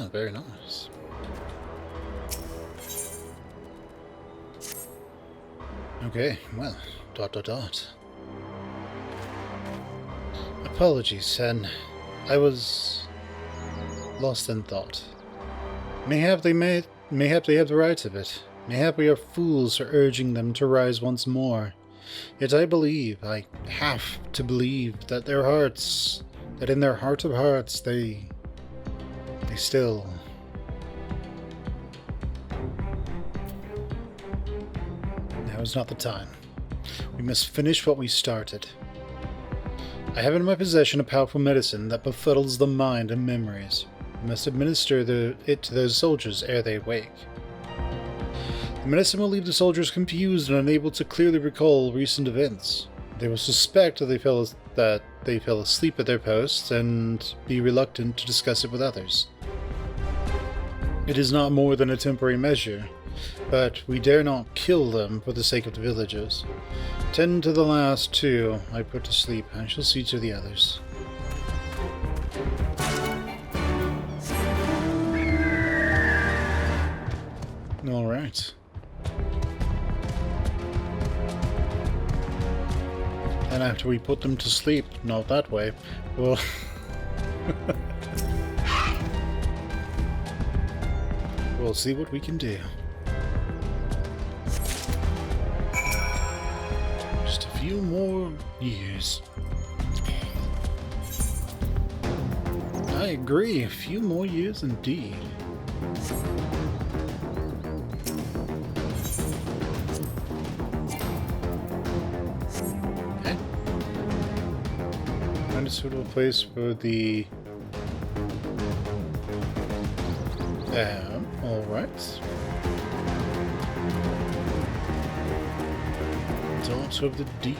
very nice. Okay, well, ... Apologies, Sen. I was lost in thought. Mayhap they have the rights of it. Mayhap we are fools for urging them to rise once more. Yet I have to believe that in their heart of hearts, they still... Now is not the time. We must finish what we started. I have in my possession a powerful medicine that befuddles the mind and memories. We must administer it to those soldiers ere they wake. The medicine will leave the soldiers confused and unable to clearly recall recent events. They will suspect that they fell asleep at their posts and be reluctant to discuss it with others. It is not more than a temporary measure, but we dare not kill them for the sake of the villagers. 10 to the last 2 I put to sleep. I shall see to the others. Alright. And after we put them to sleep, not that way, well... we'll see what we can do. Just a few more years. I agree, a few more years indeed. Okay. Find a suitable place for the... alright. Thoughts of the deep.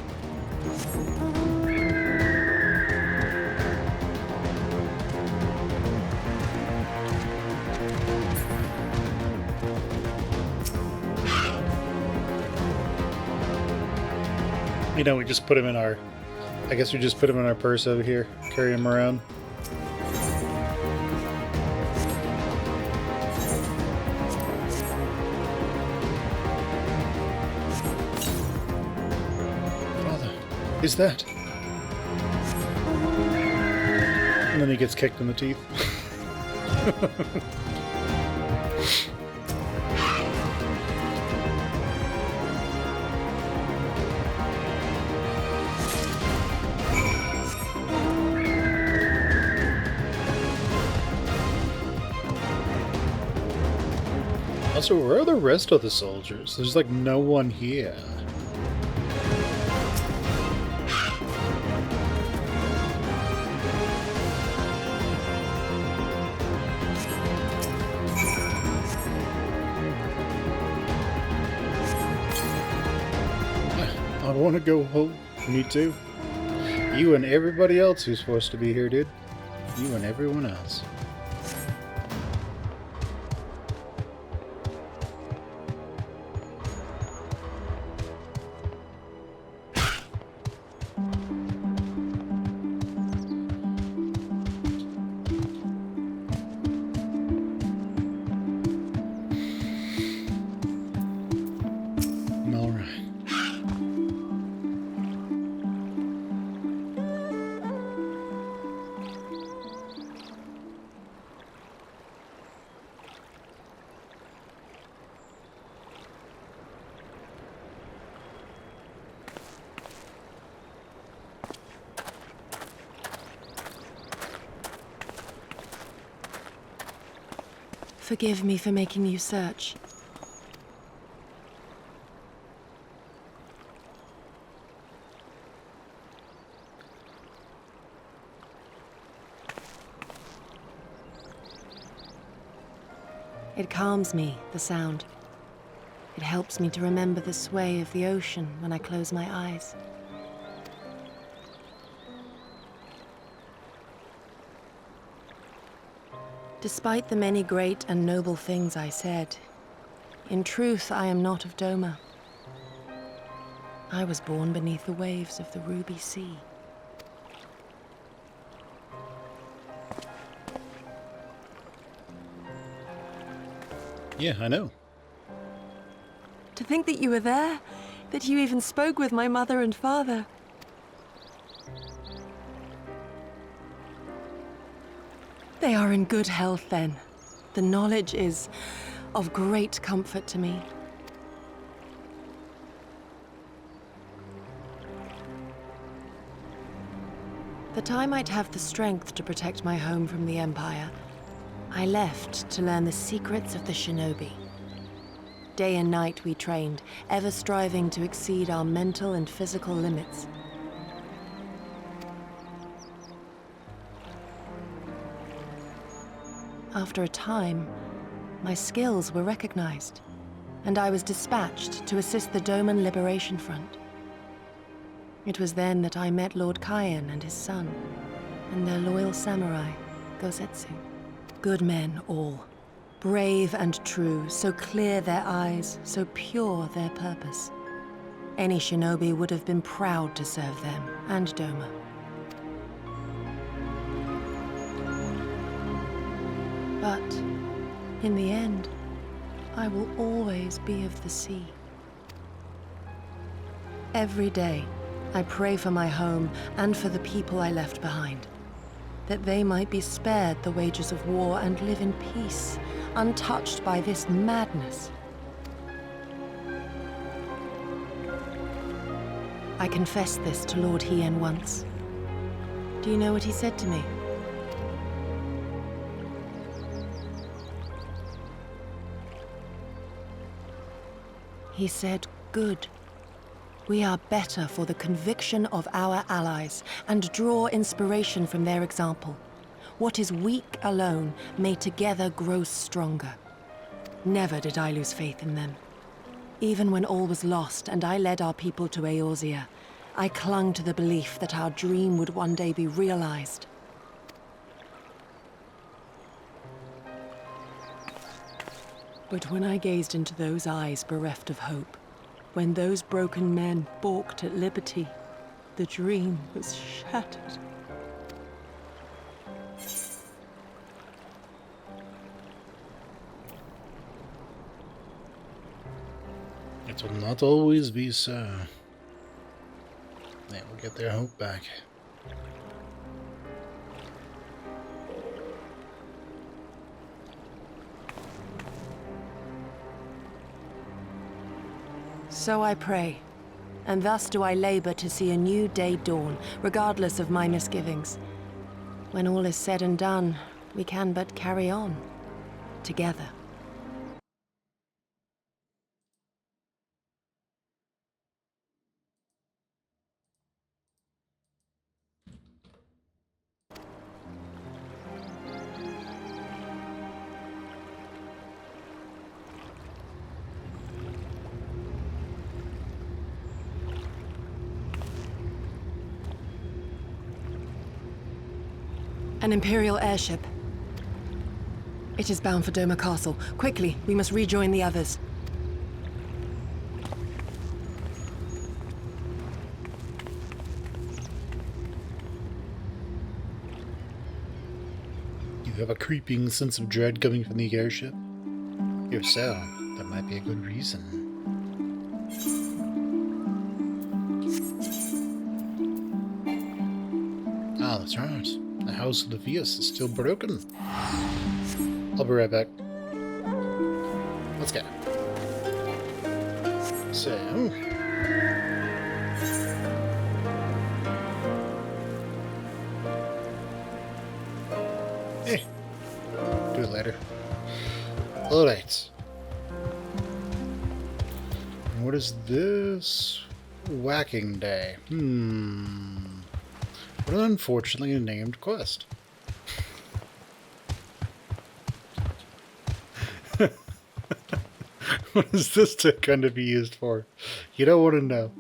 You know, we just put him in our... I guess we just put him in our purse over here. Carry him around. Is that? And then he gets kicked in the teeth. Also, where are the rest of the soldiers? There's like no one here. I want to go home. Me too. You and everybody else who's supposed to be here, dude. You and everyone else. Forgive me for making you search. It calms me, the sound. It helps me to remember the sway of the ocean when I close my eyes. Despite the many great and noble things I said, in truth I am not of Doma. I was born beneath the waves of the Ruby Sea. Yeah, I know. To think that you were there, that you even spoke with my mother and father. They are in good health, then. The knowledge is of great comfort to me. That I might have the strength to protect my home from the Empire, I left to learn the secrets of the shinobi. Day and night we trained, ever striving to exceed our mental and physical limits. After a time, my skills were recognized, and I was dispatched to assist the Doman Liberation Front. It was then that I met Lord Kayan and his son, and their loyal samurai, Gosetsu. Good men all, brave and true, so clear their eyes, so pure their purpose. Any shinobi would have been proud to serve them and Doma. But in the end, I will always be of the sea. Every day, I pray for my home and for the people I left behind, that they might be spared the wages of war and live in peace, untouched by this madness. I confessed this to Lord Hien once. Do you know what he said to me? He said, "Good. We are better for the conviction of our allies and draw inspiration from their example. What is weak alone may together grow stronger." Never did I lose faith in them. Even when all was lost and I led our people to Eorzea, I clung to the belief that our dream would one day be realized. But when I gazed into those eyes bereft of hope, when those broken men balked at liberty, the dream was shattered. It will not always be so. They will get their hope back. So I pray, and thus do I labor to see a new day dawn, regardless of my misgivings. When all is said and done, we can but carry on, together. An Imperial airship. It is bound for Doma Castle. Quickly, we must rejoin the others. You have a creeping sense of dread coming from the airship? If so, that might be a good reason. Ah, that's right. The House of the Vias is still broken. I'll be right back. Let's go. So... Hey. Do it later. Alright. What is this? Whacking Day. What an unfortunately named quest. What is this going to be used for? You don't want to know.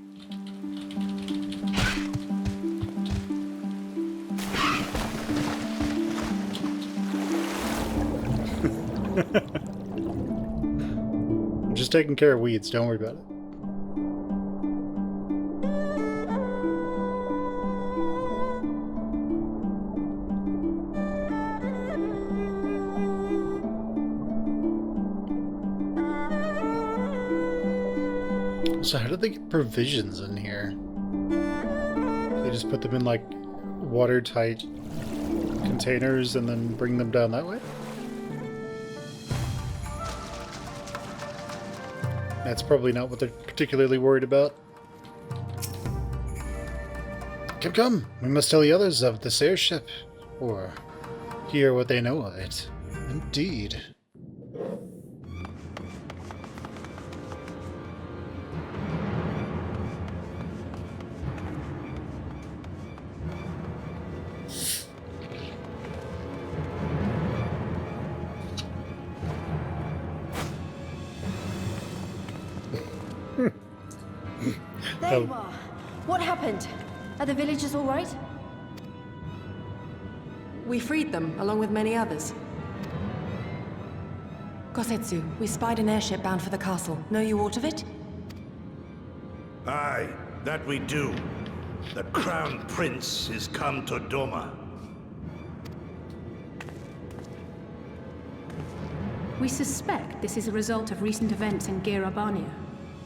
I'm just taking care of weeds, don't worry about it. So how did they get provisions in here? They just put them in, like, watertight containers and then bring them down that way? That's probably not what they're particularly worried about. Come, come! We must tell the others of this airship, or hear what they know of it. Indeed. There you are. What happened? Are the villagers all right? We freed them, along with many others. Kosetsu, we spied an airship bound for the castle. Know you aught of it? Aye, that we do. The Crown Prince is come to Doma. We suspect this is a result of recent events in Girabania.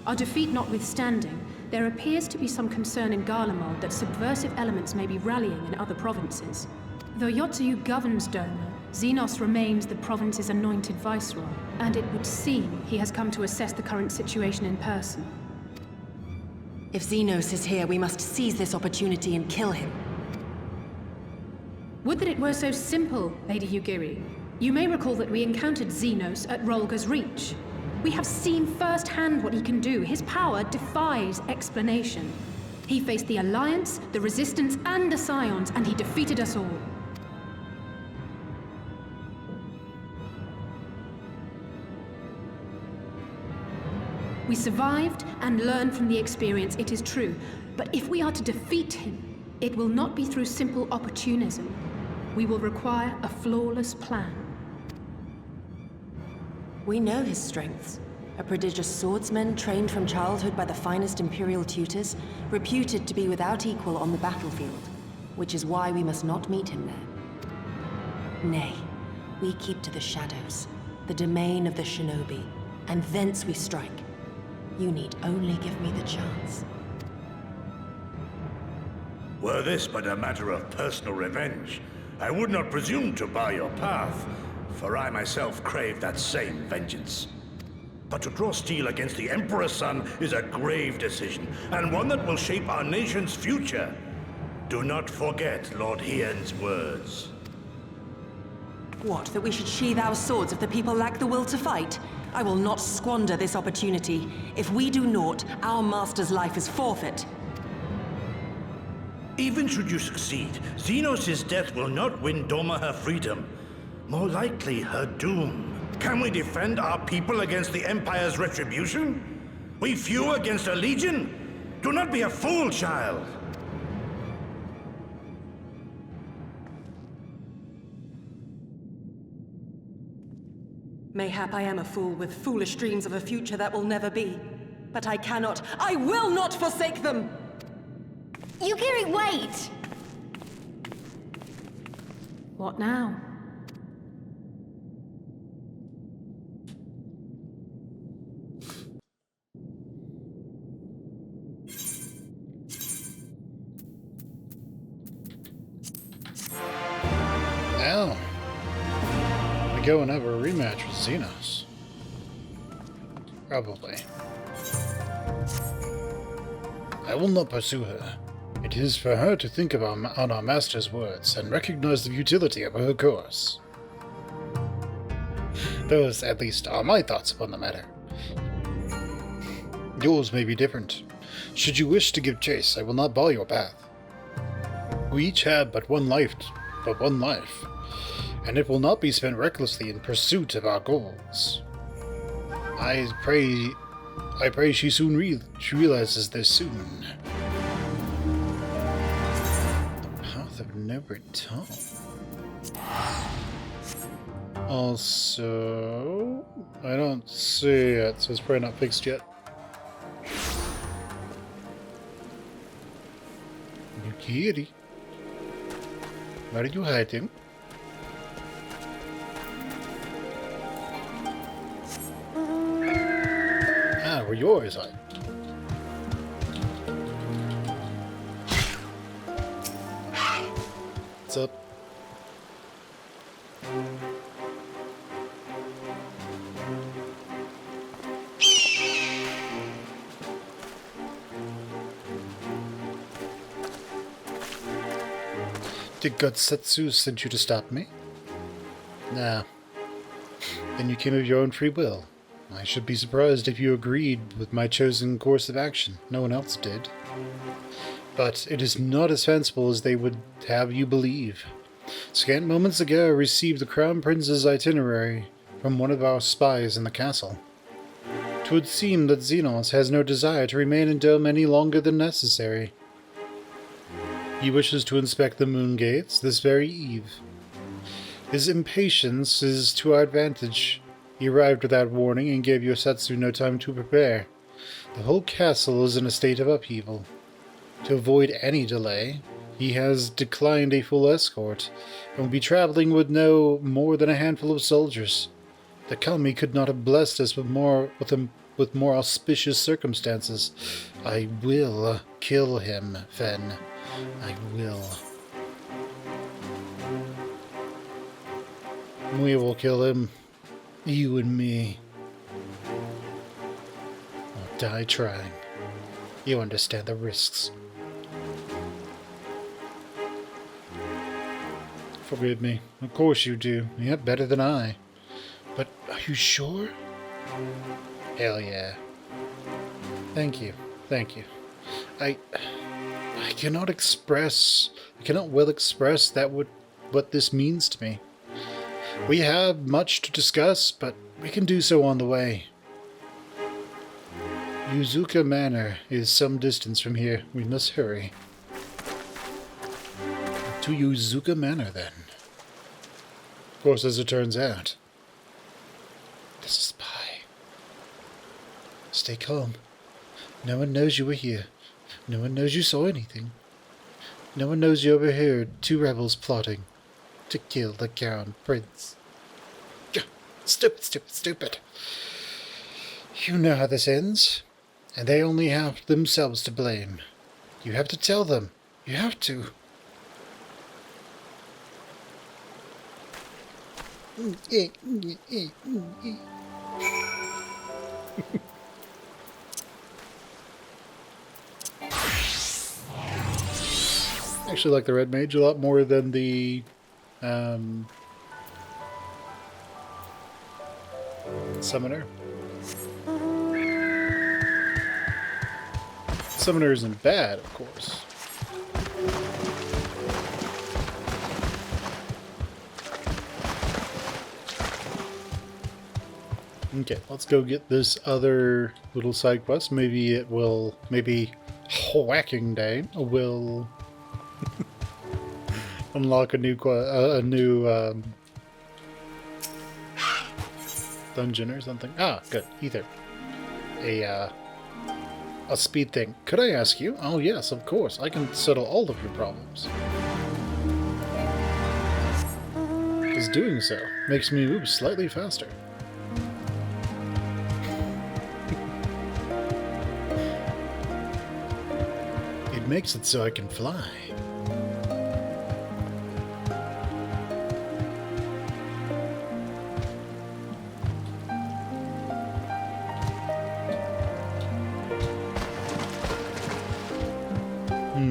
Our defeat notwithstanding, there appears to be some concern in Garlemald that subversive elements may be rallying in other provinces. Though Yotsuyu governs Doma, Zenos remains the province's anointed viceroy, and it would seem he has come to assess the current situation in person. If Zenos is here, we must seize this opportunity and kill him. Would that it were so simple, Lady Yugiri. You may recall that we encountered Zenos at Rolga's Reach. We have seen firsthand what he can do. His power defies explanation. He faced the Alliance, the Resistance, and the Scions, and he defeated us all. We survived and learned from the experience, it is true. But if we are to defeat him, it will not be through simple opportunism. We will require a flawless plan. We know his strengths. A prodigious swordsman trained from childhood by the finest Imperial tutors, reputed to be without equal on the battlefield, which is why we must not meet him there. Nay, we keep to the shadows, the domain of the shinobi, and thence we strike. You need only give me the chance. Were this but a matter of personal revenge, I would not presume to bar your path, for I myself crave that same vengeance. But to draw steel against the Emperor's son is a grave decision, and one that will shape our nation's future. Do not forget Lord Hien's words. What, that we should sheathe our swords if the people lack the will to fight? I will not squander this opportunity. If we do naught, our master's life is forfeit. Even should you succeed, Zenos' death will not win Doma her freedom. More likely, her doom. Can we defend our people against the Empire's retribution? We few against a legion? Do not be a fool, child! Mayhap I am a fool with foolish dreams of a future that will never be. But I will not forsake them! Yugiri, wait! What now? Now, we go and have a rematch with Zenos. Probably. I will not pursue her. It is for her to think of on our master's words and recognize the futility of her course. Those, at least, are my thoughts upon the matter. Yours may be different. Should you wish to give chase, I will not bar your path. We each have but one life, and it will not be spent recklessly in pursuit of our goals. I pray she realizes this soon. The path of no return. Also, I don't see it, so it's probably not fixed yet. Yukiri, where are you hiding? Ah, where yours are. What's up? Did Godsetsu send you to stop me? Nah. Then you came of your own free will. I should be surprised if you agreed with my chosen course of action. No one else did. But it is not as fanciful as they would have you believe. Scant moments ago I received the Crown Prince's itinerary from one of our spies in the castle. 'Twould seem that Zenos has no desire to remain in Dome any longer than necessary. He wishes to inspect the moon gates this very eve. His impatience is to our advantage. He arrived without warning and gave Yosetsu no time to prepare. The whole castle is in a state of upheaval. To avoid any delay, he has declined a full escort, and will be traveling with no more than a handful of soldiers. The Kami could not have blessed us with more auspicious circumstances. I will kill him, Fen. I will. We will kill him. You and me. I'll die trying. You understand the risks. Forgive me. Of course you do. You're better than I. But are you sure? Hell yeah. Thank you. Thank you. I cannot well express what this means to me. We have much to discuss, but we can do so on the way. Yuzuka Manor is some distance from here. We must hurry. To Yuzuka Manor, then. Of course, as it turns out. There's a spy. Stay calm. No one knows you were here. No one knows you saw anything. No one knows you overheard two rebels plotting to kill the Crown Prince. Stupid, stupid, stupid. You know how this ends, and they only have themselves to blame. You have to tell them. You have to. Actually like the Red Mage a lot more than the Summoner. Summoner isn't bad, of course. Okay, let's go get this other little side quest. Maybe Whacking Day will unlock a new dungeon or something. Ah, good. Ether. A speed thing. Could I ask you? Oh yes, of course. I can settle all of your problems. Because doing so makes me move slightly faster. It makes it so I can fly.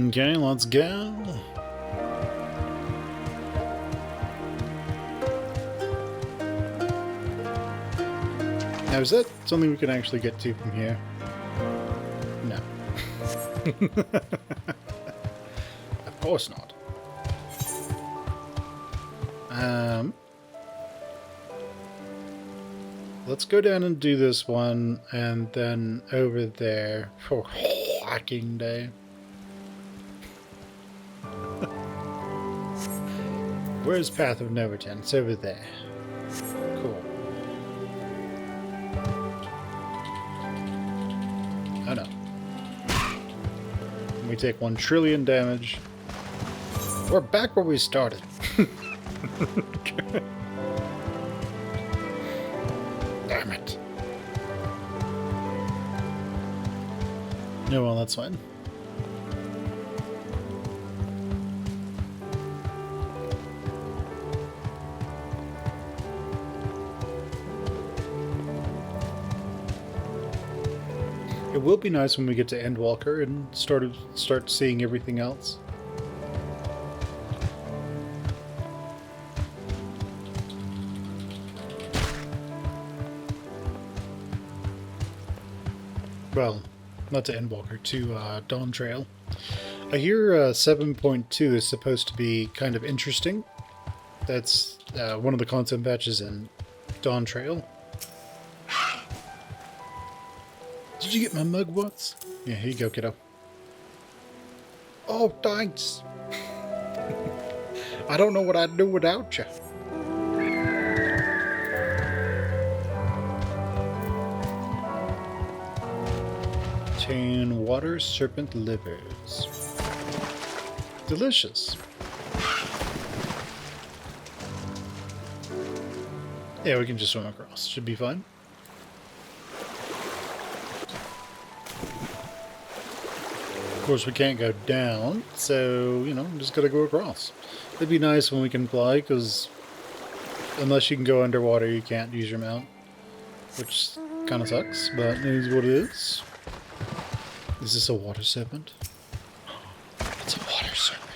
Okay, let's go. Now, is that something we can actually get to from here? No. Of course not. Let's go down and do this one, and then over there for Hacking Day. Where's Path of No Return? It's over there. Cool. Oh no. We take 1 trillion damage. We're back where we started. Damn it. No, well, that's fine. will be nice when we get to Endwalker and start seeing everything else. Well, not to Endwalker, to Dawntrail. I hear 7.2 is supposed to be kind of interesting. That's one of the content patches in Dawntrail. Did you get my mug once? Yeah, here you go, kiddo. Oh, thanks. I don't know what I'd do without you. Tan water serpent livers. Delicious. Yeah, we can just swim across. Should be fine. Of course, we can't go down, so, you know, just gotta go across. It'd be nice when we can fly, because unless you can go underwater, you can't use your mount. Which kind of sucks, but it is what it is. Is this a water serpent? It's a water serpent.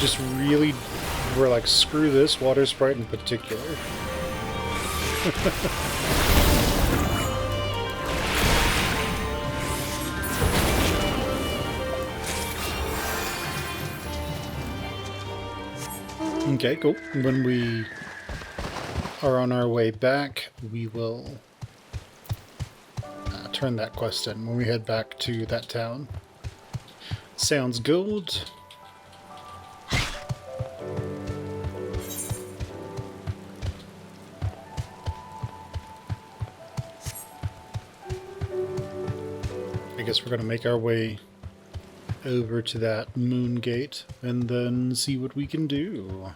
Just really were like, screw this water sprite in particular. Okay, cool. When we are on our way back, we will turn that quest in when we head back to that town. Sounds good. I guess we're going to make our way over to that moon gate and then see what we can do.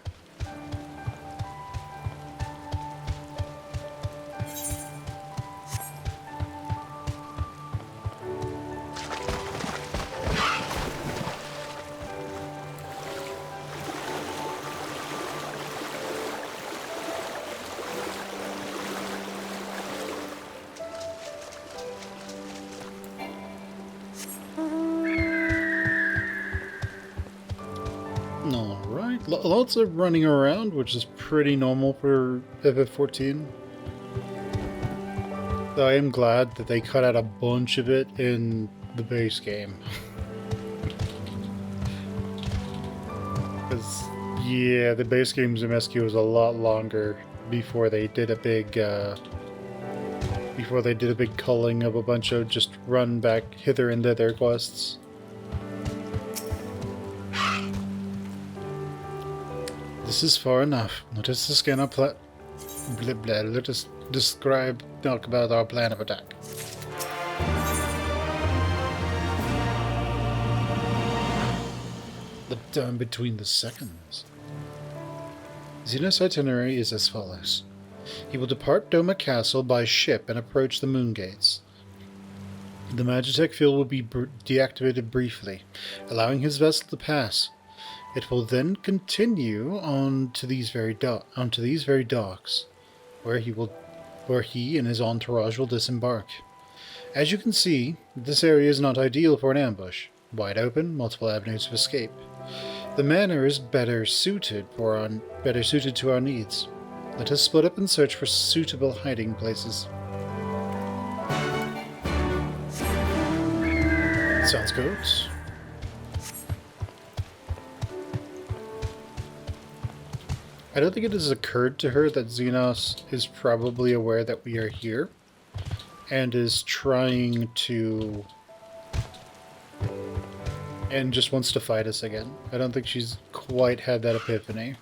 Lots of running around, which is pretty normal for FF14. Though I am glad that they cut out a bunch of it in the base game. Because, yeah, the base game's MSQ was a lot longer before they did a big, culling of a bunch of just run back hither and thither quests. This is far enough. Let us scan our blah, blah. Let us talk about our plan of attack. The time between the seconds. Zenos' itinerary is as follows. He will depart Doma Castle by ship and approach the moon gates. The Magitech field will be deactivated briefly, allowing his vessel to pass. It will then continue on to these very docks, where he and his entourage will disembark. As you can see, this area is not ideal for an ambush. Wide open, multiple avenues of escape. The manor is better suited to our needs. Let us split up and search for suitable hiding places. Sounds good. I don't think it has occurred to her that Zenos is probably aware that we are here and is trying to... and just wants to fight us again. I don't think she's quite had that epiphany.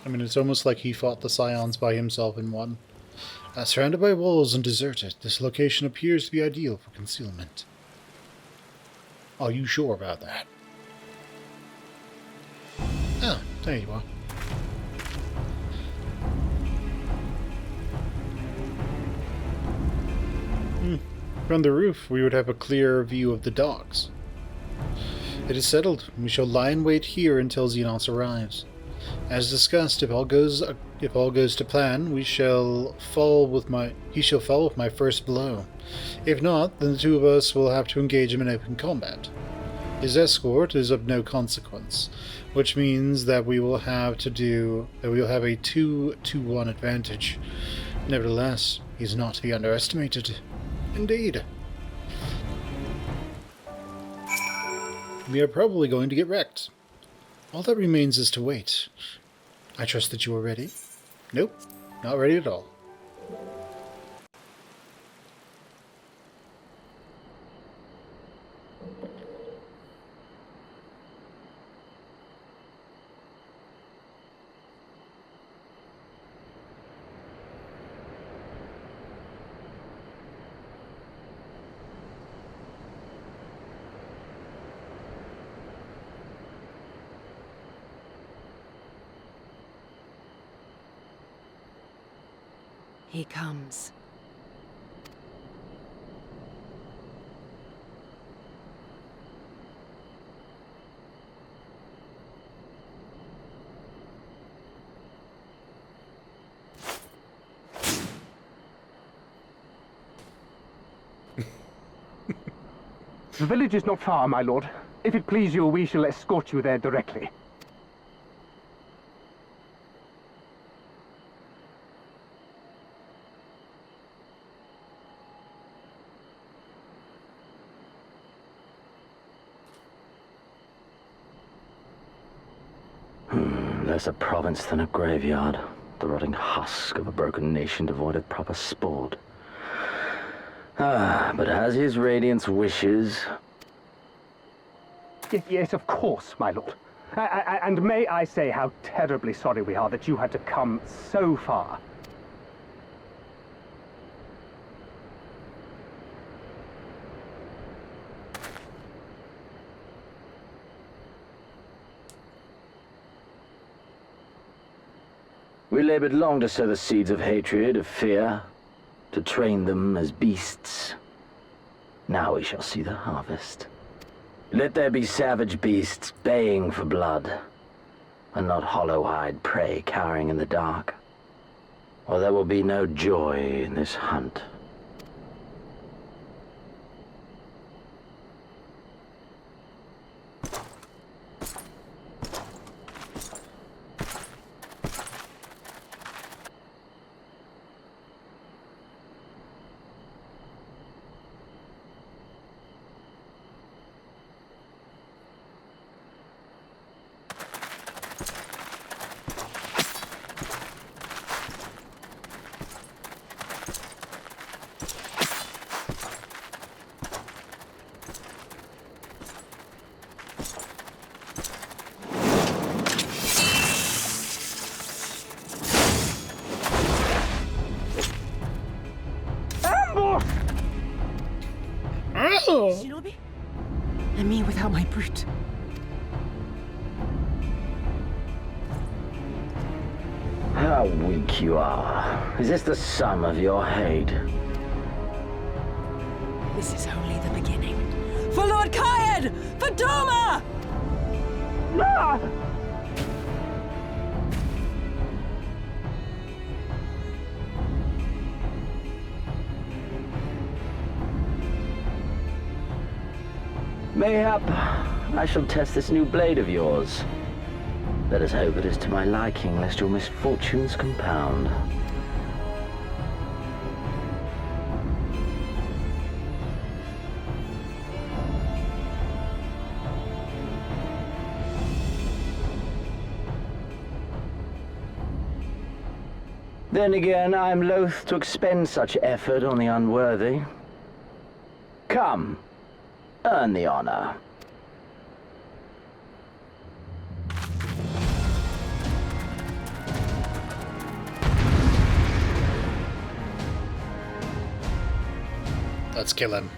I mean, it's almost like he fought the Scions by himself and won. Surrounded by walls and deserted, this location appears to be ideal for concealment. Are you sure about that? Ah, there you are. From the roof, we would have a clearer view of the docks. It is settled. We shall lie in wait here until Zenos arrives. As discussed, if all goes to plan, he shall fall with my first blow. If not, then the two of us will have to engage him in open combat. His escort is of no consequence, which means that we will have a 2-to-1 advantage. Nevertheless, he's not to be underestimated. Indeed. We are probably going to get wrecked. All that remains is to wait. I trust that you are ready. Nope, not ready at all. He comes. The village is not far, my lord. If it please you, we shall escort you there directly. Less a province than a graveyard. The rotting husk of a broken nation devoid of proper sport. But as his radiance wishes... Yes, of course, my lord. And may I say how terribly sorry we are that you had to come so far. We labored long to sow the seeds of hatred, of fear, to train them as beasts. Now we shall see the harvest. Let there be savage beasts baying for blood, and not hollow-eyed prey cowering in the dark, or there will be no joy in this hunt. Shinobi? And me without my brute. How weak you are. Is this the sum of your hate? This is only the beginning. For Lord Kyan! For Doma! Ah! Mayhap I shall test this new blade of yours. Let us hope it is to my liking, lest your misfortunes compound. Then again, I'm loath to expend such effort on the unworthy. Come, earn the honor. Let's kill him.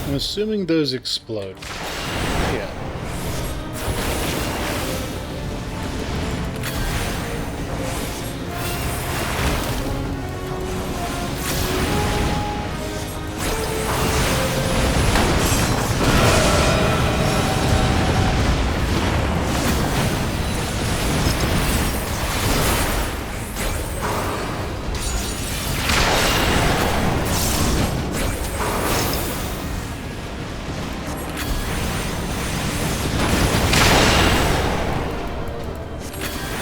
I'm assuming those explode. Yeah.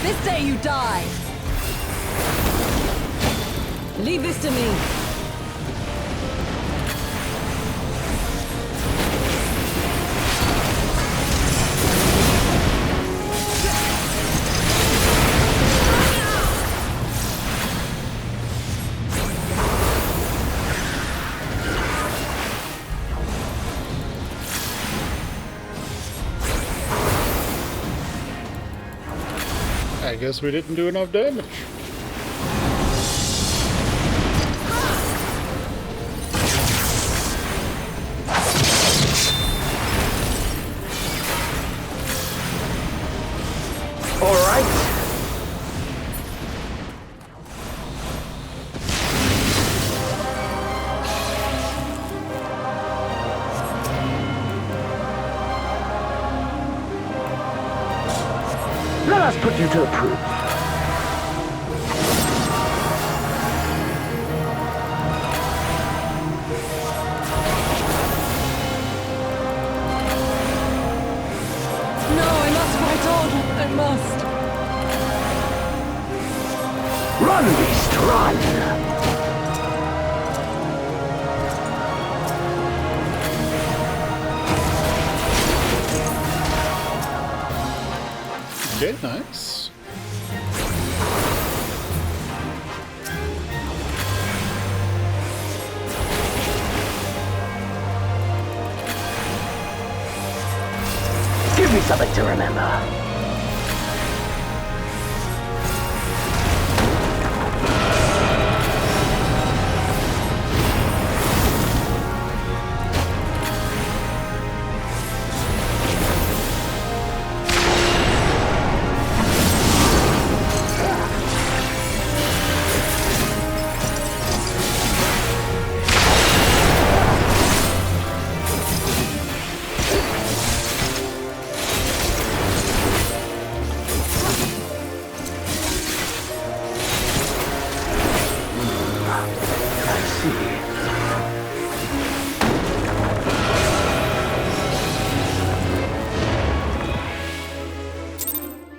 This day you die! Leave this to me! I guess we didn't do enough damage. All right. Let us put you to the proof. No, I must fight on! I must! Run, beast, run! Okay, nice. Give me something to remember.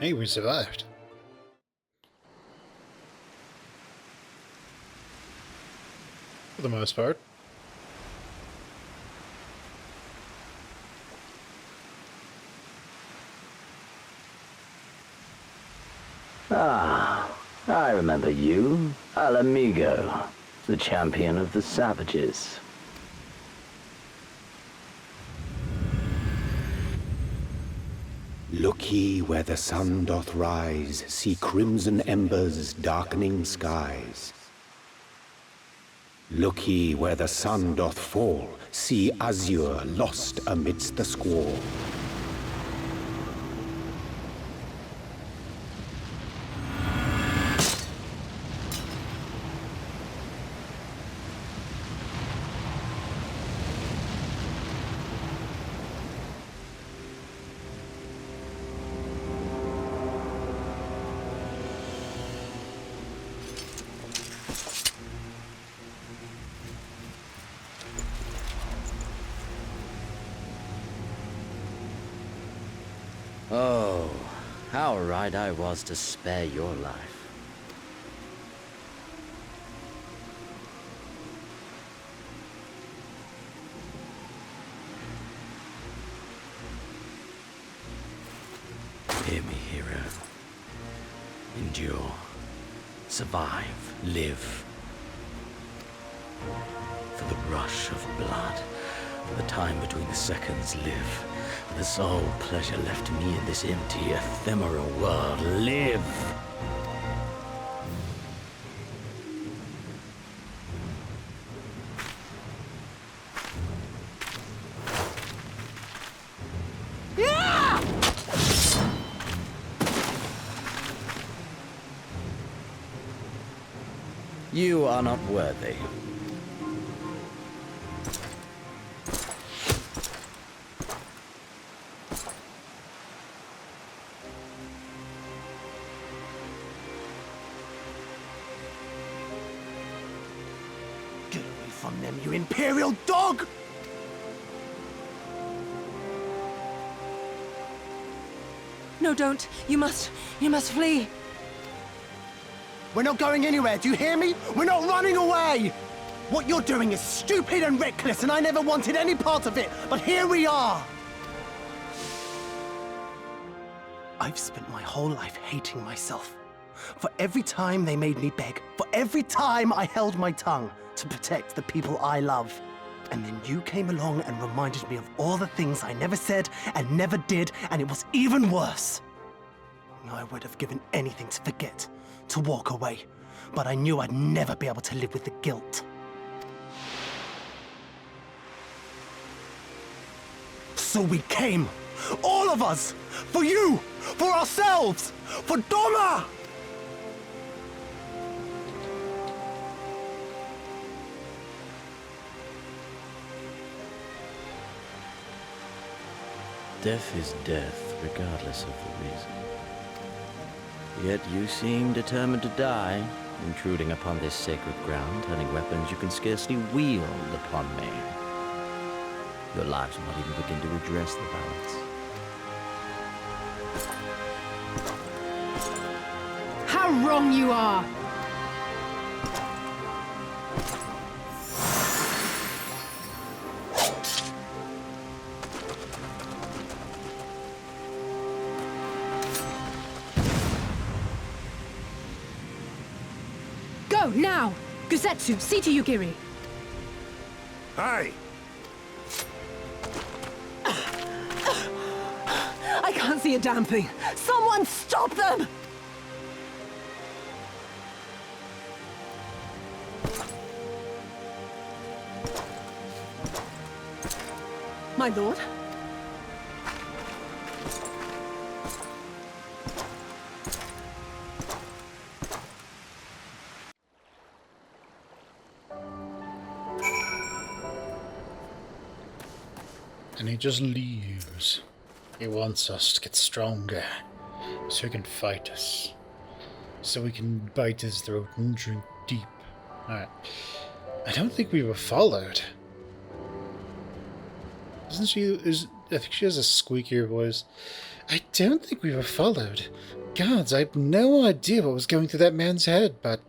Hey, we survived. For the most part. Ah, I remember you. Al Amigo, the champion of the savages. Look ye where the sun doth rise, see crimson embers darkening skies. Look ye where the sun doth fall, see azure lost amidst the squall. Oh, how right I was to spare your life. Hear me, hero. Endure. Survive. Live. For the rush of blood. For the time between the seconds. Live. For the sole pleasure left to me in this empty, ephemeral world. Live! You are not worthy. Get away from them, you Imperial dog! No, don't. You must flee. We're not going anywhere, do you hear me? We're not running away! What you're doing is stupid and reckless, and I never wanted any part of it, but here we are! I've spent my whole life hating myself. For every time they made me beg, for every time I held my tongue to protect the people I love. And then you came along and reminded me of all the things I never said and never did, and it was even worse. I would have given anything to forget, to walk away, but I knew I'd never be able to live with the guilt. So we came, all of us, for you, for ourselves, for Doma! Death is death, regardless of the reason. Yet you seem determined to die, intruding upon this sacred ground, turning weapons you can scarcely wield upon me. Your lives will not even begin to redress the balance. How wrong you are! Go, now! Guzetsu, see to Yugiri! Aye! I can't see a damn thing. Someone stop them! My lord? And he just leaves. He wants us to get stronger, so he can fight us. So we can bite his throat and drink deep. Alright. I don't think we were followed. Isn't she... I think she has a squeakier voice. I don't think we were followed. Gods, I have no idea what was going through that man's head, but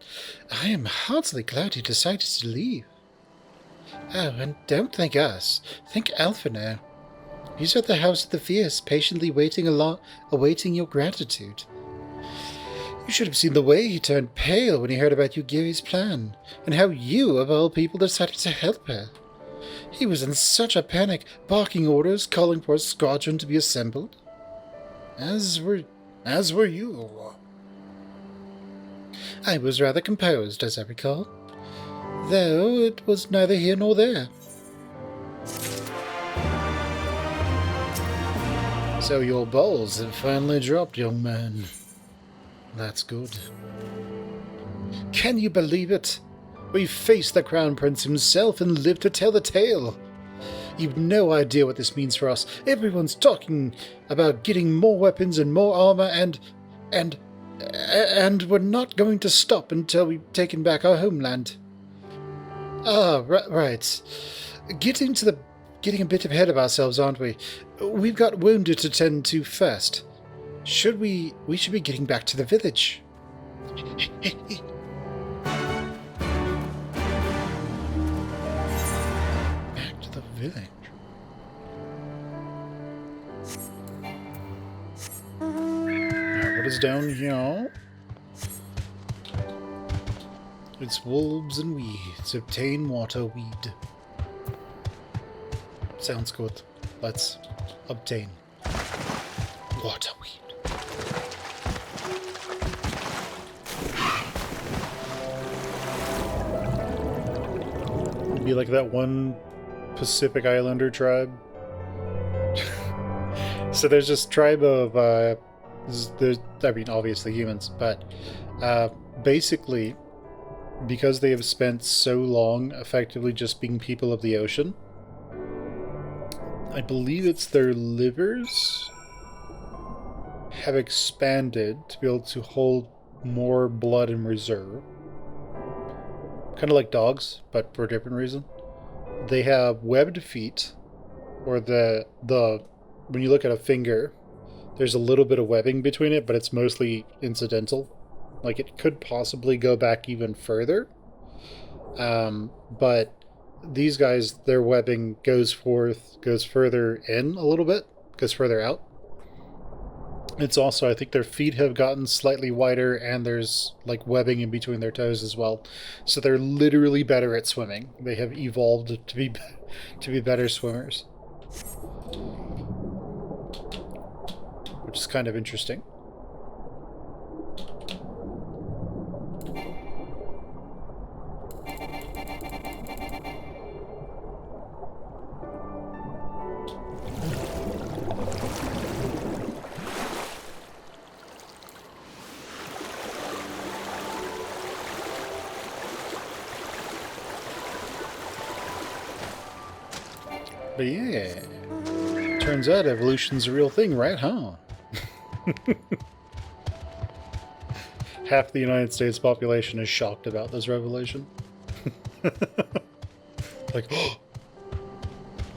I am heartily glad he decided to leave. Oh, and don't thank us. Thank Alpha now. He's at the House of the Fierce, patiently awaiting your gratitude. You should have seen the way he turned pale when he heard about Yugiri's plan, and how you, of all people, decided to help her. He was in such a panic, barking orders, calling for a squadron to be assembled. As were you. I was rather composed, as I recall. Though it was neither here nor there. So your balls have finally dropped, young man. That's good. Can you believe it? We faced the Crown Prince himself and lived to tell the tale. You've no idea what this means for us. Everyone's talking about getting more weapons and more armor and we're not going to stop until we've taken back our homeland. Ah, right. Getting a bit ahead of ourselves, aren't we? We've got wounded to tend to first. We should be getting back to the village. Back to the village. Now, what is down here? It's wolves and weeds. Obtain water weed. Sounds good. Let's obtain water weed. It'd be like that one Pacific Islander tribe. So there's this tribe of, I mean, obviously humans, but basically, because they have spent so long effectively just being people of the ocean, I believe it's their livers have expanded to be able to hold more blood in reserve. Kind of like dogs, but for a different reason. They have webbed feet, or when you look at a finger, there's a little bit of webbing between it, but it's mostly incidental. Like, it could possibly go back even further. But these guys, their webbing goes further in a little bit, goes further out. It's also, I think their feet have gotten slightly wider, and there's like webbing in between their toes as well. So they're literally better at swimming. They have evolved to be better swimmers. Which is kind of interesting. But yeah, turns out evolution's a real thing, right, huh? Half the United States population is shocked about this revelation. Like, oh,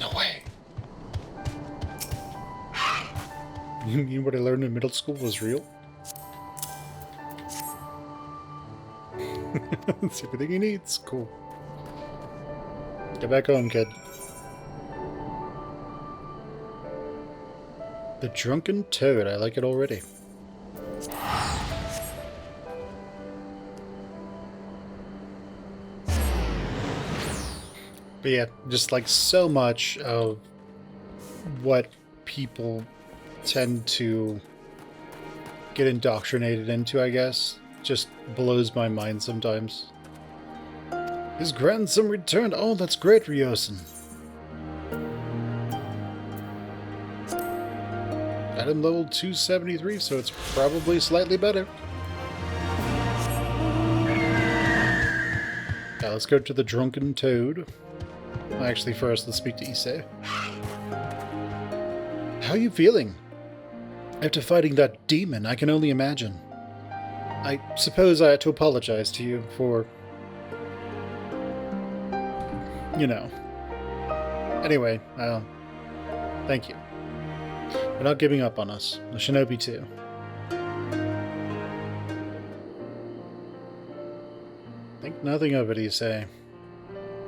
no way. You mean what I learned in middle school was real? That's everything he needs. Cool. Get back home, kid. The Drunken Toad. I like it already. But yeah, just like so much of what people tend to get indoctrinated into, I guess, just blows my mind sometimes. His grandson returned. Oh, that's great, Ryosen. Got him level 273, so it's probably slightly better. Yeah, let's go to the Drunken Toad. Actually, first, let's speak to Issei. How are you feeling? After fighting that demon, I can only imagine. I suppose I had to apologize to you for... you know. Anyway, thank you. For not giving up on us. The Shinobi too. Think nothing of it, Issei.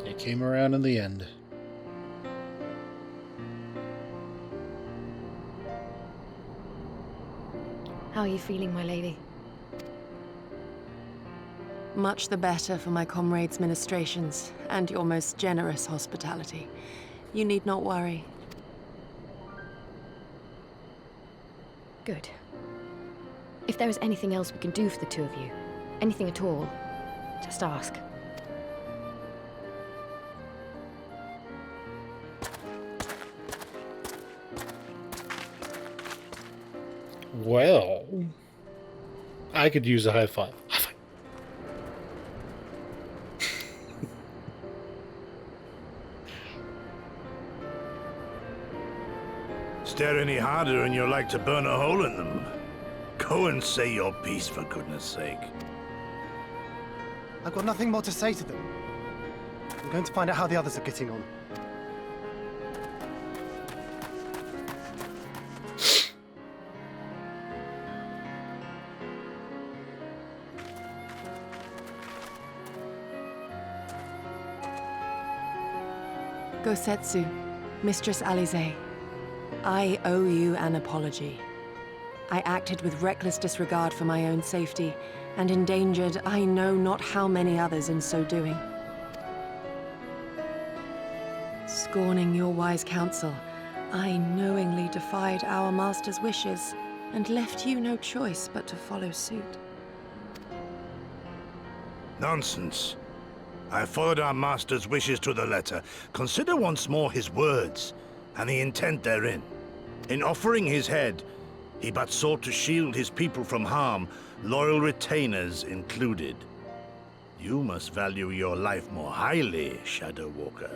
It came around in the end. How are you feeling, my lady? Much the better for my comrades' ministrations and your most generous hospitality. You need not worry. Good. If there is anything else we can do for the two of you, anything at all, just ask. Well, I could use a high five. High five. Stare any harder and you're like to burn a hole in them. Go and say your piece, for goodness sake. I've got nothing more to say to them. I'm going to find out how the others are getting on. Gosetsu, Mistress Alize, I owe you an apology. I acted with reckless disregard for my own safety, and endangered I know not how many others in so doing. Scorning your wise counsel, I knowingly defied our master's wishes, and left you no choice but to follow suit. Nonsense. I followed our master's wishes to the letter. Consider once more his words, and the intent therein. In offering his head, he but sought to shield his people from harm, loyal retainers included. You must value your life more highly, Shadow Walker.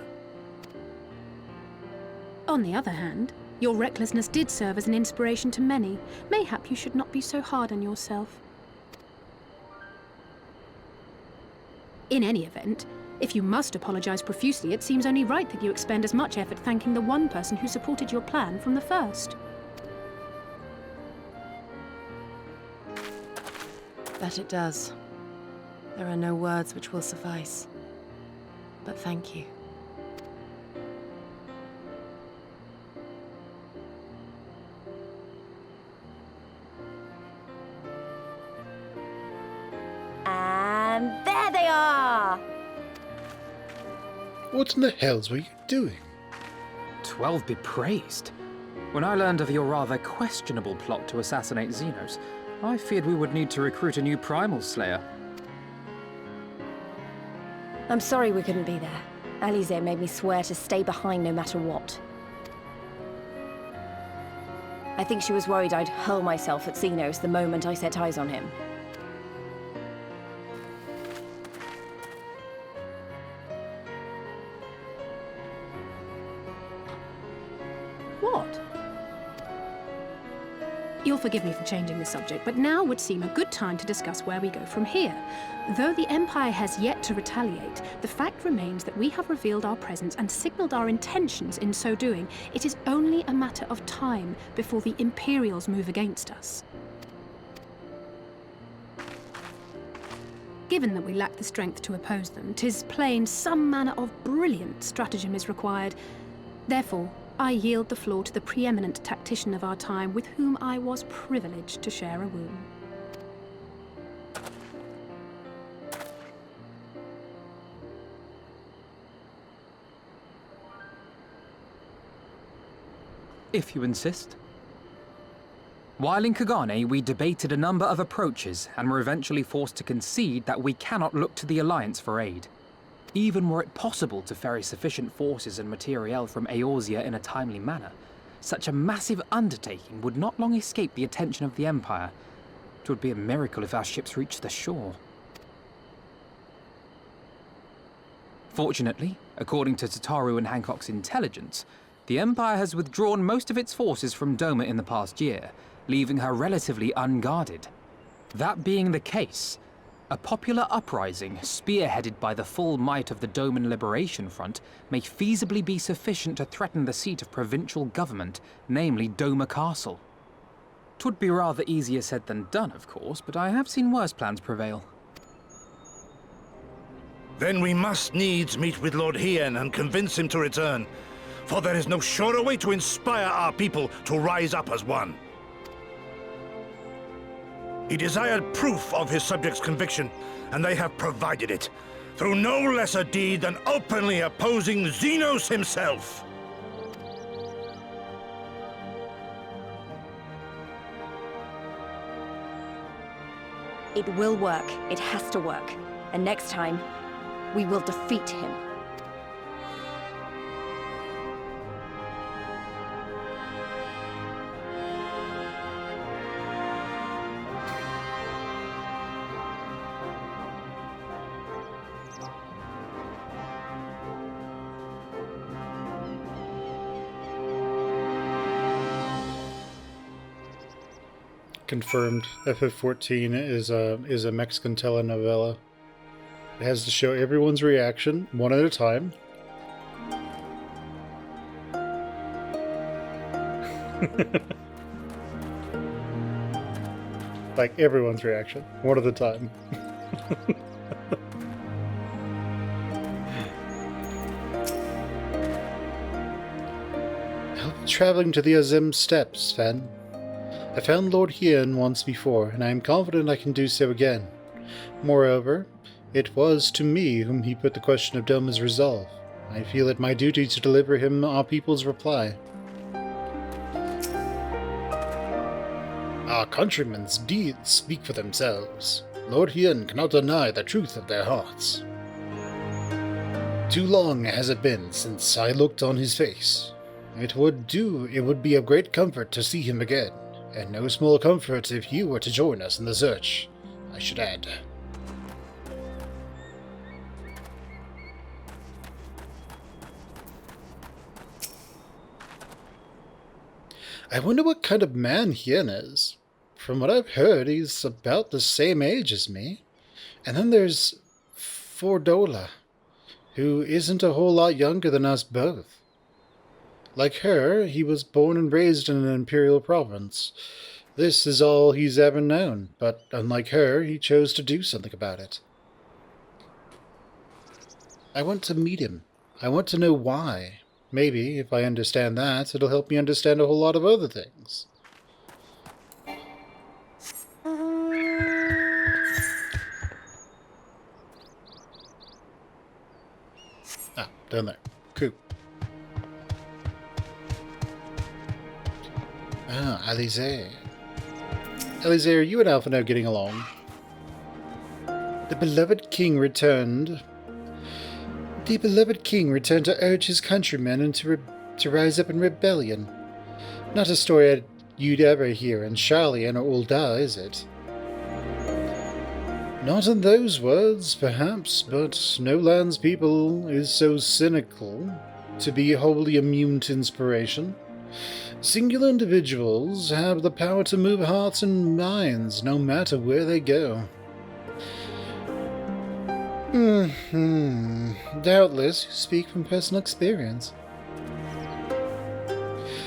On the other hand, your recklessness did serve as an inspiration to many. Mayhap you should not be so hard on yourself. In any event, if you must apologize profusely, it seems only right that you expend as much effort thanking the one person who supported your plan from the first. That it does. There are no words which will suffice. But thank you. And there they are! What in the hells were you doing? 12 be praised. When I learned of your rather questionable plot to assassinate Zenos, I feared we would need to recruit a new primal slayer. I'm sorry we couldn't be there. Alize made me swear to stay behind no matter what. I think she was worried I'd hurl myself at Zenos the moment I set eyes on him. What? You'll forgive me for changing the subject, but now would seem a good time to discuss where we go from here. Though the Empire has yet to retaliate, the fact remains that we have revealed our presence and signaled our intentions in so doing. It is only a matter of time before the Imperials move against us. Given that we lack the strength to oppose them, 'tis plain some manner of brilliant stratagem is required. Therefore, I yield the floor to the preeminent tactician of our time, with whom I was privileged to share a room. If you insist. While in Kagane, we debated a number of approaches and were eventually forced to concede that we cannot look to the Alliance for aid. Even were it possible to ferry sufficient forces and materiel from Eorzea in a timely manner, such a massive undertaking would not long escape the attention of the Empire. It would be a miracle if our ships reached the shore. Fortunately, according to Tataru and Hancock's intelligence, the Empire has withdrawn most of its forces from Doma in the past year, leaving her relatively unguarded. That being the case, a popular uprising, spearheaded by the full might of the Doman Liberation Front, may feasibly be sufficient to threaten the seat of provincial government, namely Doma Castle. 'Twould be rather easier said than done, of course, but I have seen worse plans prevail. Then we must needs meet with Lord Hien and convince him to return, for there is no surer way to inspire our people to rise up as one. He desired proof of his subjects' conviction, and they have provided it, through no lesser deed than openly opposing Zenos himself. It will work. It has to work. And next time, we will defeat him. Confirmed. FF14 is a Mexican telenovela. It has to show everyone's reaction one at a time. Like everyone's reaction one at a time. traveling to the Azim steppes, Sven. I found Lord Hien once before, and I am confident I can do so again. Moreover, it was to me whom he put the question of Doma's resolve. I feel it my duty to deliver him our people's reply. Our countrymen's deeds speak for themselves. Lord Hien cannot deny the truth of their hearts. Too long has it been since I looked on his face. It would be of great comfort to see him again, and no small comfort if you were to join us in the search, I should add. I wonder what kind of man Hien is. From what I've heard, he's about the same age as me. And then there's Fordola, who isn't a whole lot younger than us both. Like her, he was born and raised in an imperial province. This is all he's ever known, but unlike her, he chose to do something about it. I want to meet him. I want to know why. Maybe, if I understand that, it'll help me understand a whole lot of other things. Ah, down there. Cool. Ah, Alize. Alize, are you and Alphino getting along? The beloved king returned. The beloved king returned to urge his countrymen and to rise up in rebellion. Not a story you'd ever hear in Sharlayan or Ul'dah, is it? Not in those words, perhaps, but no land's people is so cynical to be wholly immune to inspiration. Singular individuals have the power to move hearts and minds, no matter where they go. Doubtless you speak from personal experience.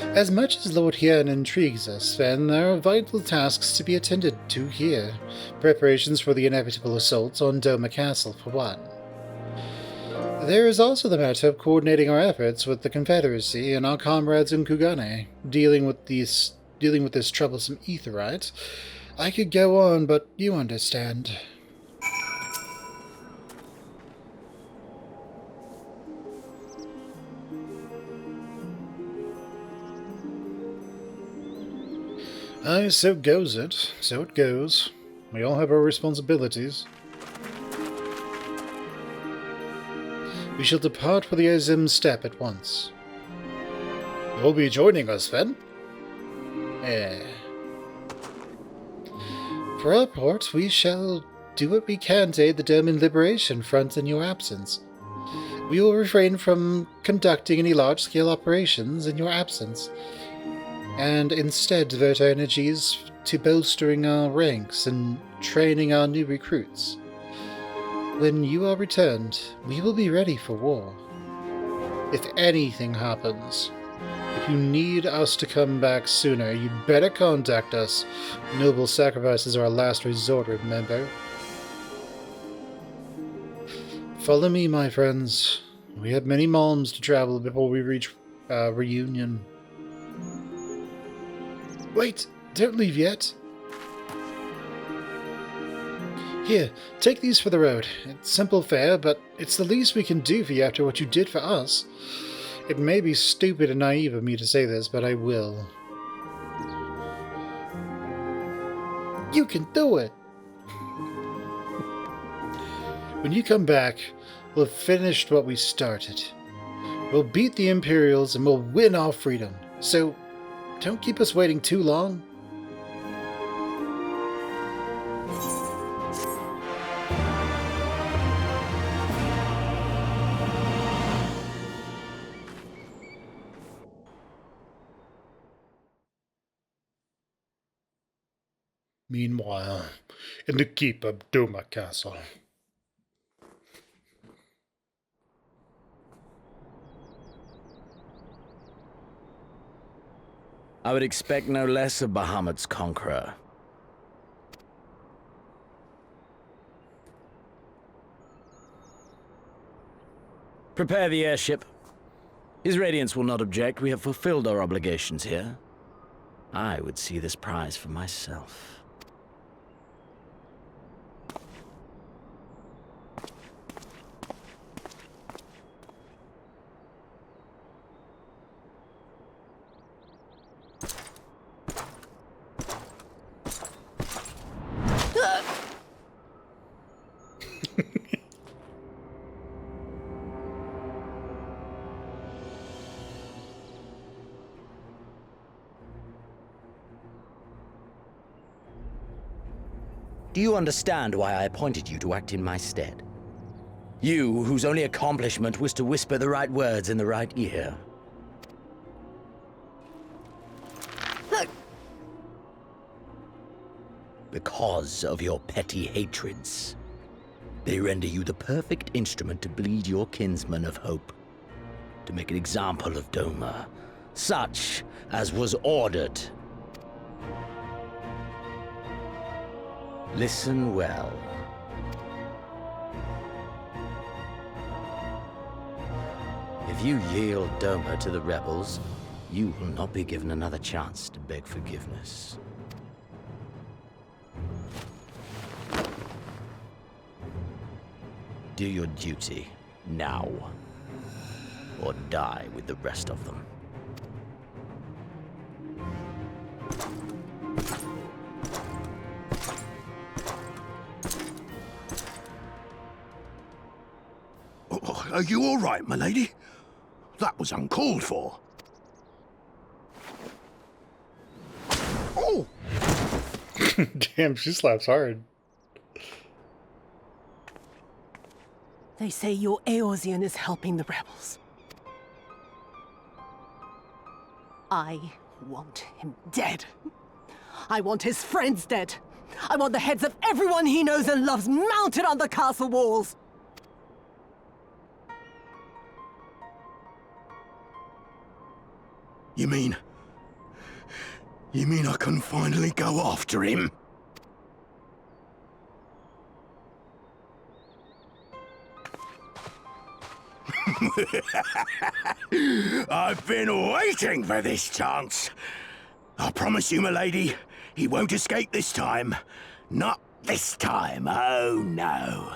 As much as Lord Hien intrigues us, Sven, there are vital tasks to be attended to here. Preparations for the inevitable assault on Doma Castle, for one. There is also the matter of coordinating our efforts with the Confederacy and our comrades in Kugane, dealing with this troublesome Aetheryte. I could go on, but you understand. Aye, so goes it. So it goes. We all have our responsibilities. We shall depart for the Azim steppe at once. You'll be joining us, then? For our part, we shall do what we can to aid the Doman Liberation Front in your absence. We will refrain from conducting any large-scale operations in your absence, and instead devote our energies to bolstering our ranks and training our new recruits. When you are returned, we will be ready for war. If anything happens, if you need us to come back sooner, you'd better contact us. Noble sacrifices are our last resort, remember? Follow me, my friends. We have many malms to travel before we reach Reunion. Wait! Don't leave yet! Here, take these for the road. It's simple fare, but it's the least we can do for you after what you did for us. It may be stupid and naive of me to say this, but I will. You can do it! When you come back, we'll have finished what we started. We'll beat the Imperials and we'll win our freedom. So, don't keep us waiting too long. Meanwhile, in the keep of Doma Castle. I would expect no less of Bahamut's conqueror. Prepare the airship. His Radiance will not object. We have fulfilled our obligations here. I would see this prize for myself. Do you understand why I appointed you to act in my stead? You, whose only accomplishment was to whisper the right words in the right ear. Because of your petty hatreds, they render you the perfect instrument to bleed your kinsman of hope, to make an example of Doma, such as was ordered. Listen well. If you yield Doma to the rebels, you will not be given another chance to beg forgiveness. Do your duty now, or die with the rest of them. Are you all right, my lady? That was uncalled for. Oh! Damn, she slaps hard. They say your Eorzean is helping the rebels. I want him dead. I want his friends dead. I want the heads of everyone he knows and loves mounted on the castle walls. You mean I can finally go after him? I've been waiting for this chance. I promise you, my lady, he won't escape this time. Not this time, oh no.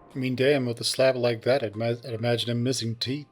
I mean, damn, with a slap like that, I'd imagine him missing teeth.